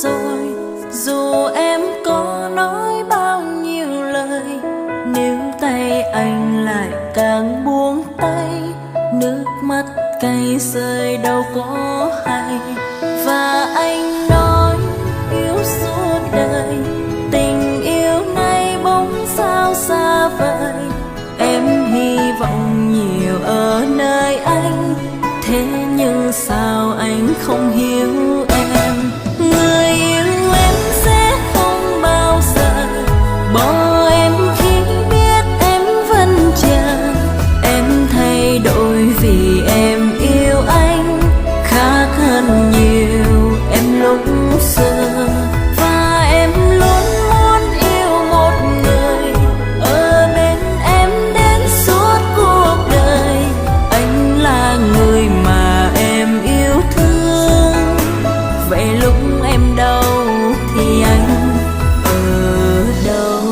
rồi. Dù em có nói bao nhiêu lời, nếu tay anh lại càng buông tay, nước mắt cay rơi đâu có hay. Và anh nói yêu suốt đời, tình yêu này bỗng sao xa vời. Em hy vọng nhiều ở nơi anh, thế nhưng sao anh không hiểu em. Người yêu em sẽ không bao giờ bỏ em khi biết em vẫn chờ. Em thay đổi vì em yêu anh, khác hơn nhiều em lúc xưa. Và em luôn muốn yêu một người ở bên em đến suốt cuộc đời. Anh là người mà em yêu thương, vậy lúc em đau thì anh ở đâu?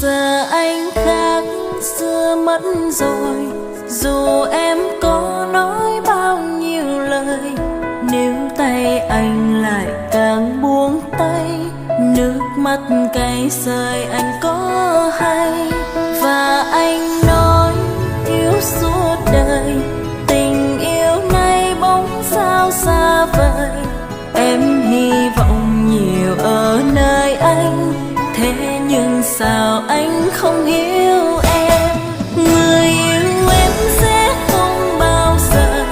Giờ anh khác xưa mất rồi. Dù em có nói bao nhiêu lời, nếu tay anh lại càng buông tay, nước mắt cay rơi anh có hay. Và anh nói yêu suốt đời, tình yêu này bỗng sao xa vời. Em hy vọng nhiều ở nơi anh, thế nhưng sao anh không hiểu em. Người yêu em sẽ không bao giờ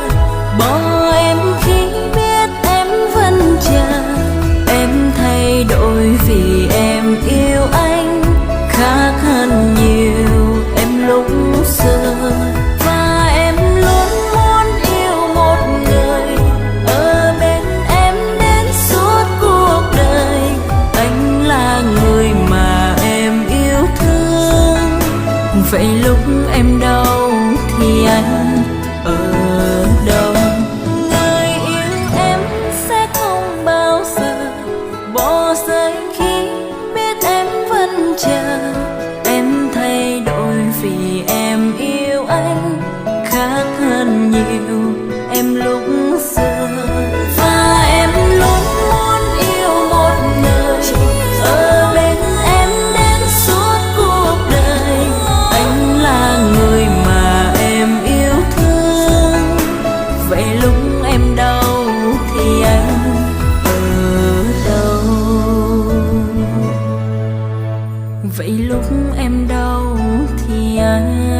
bỏ em khi biết em vẫn chờ. Em thay đổi vì em yêu anh, khác hơn nhiều em lúc xưa. Và em luôn muốn yêu một người ở bên em đến suốt cuộc đời. Anh là người mà em yêu thương, vậy lúc em đau thì anh ở đâu? Người yêu em sẽ không bao giờ bỏ rơi khi biết em vẫn chờ. Em thay đổi vì em yêu anh, khác hơn nhiều em lúc xưa. Và em luôn muốn yêu một người ở bên em đến suốt cuộc đời. Anh là người mà em yêu thương, vậy lúc em đau thì anh ở đâu? Vậy lúc em đau thì anh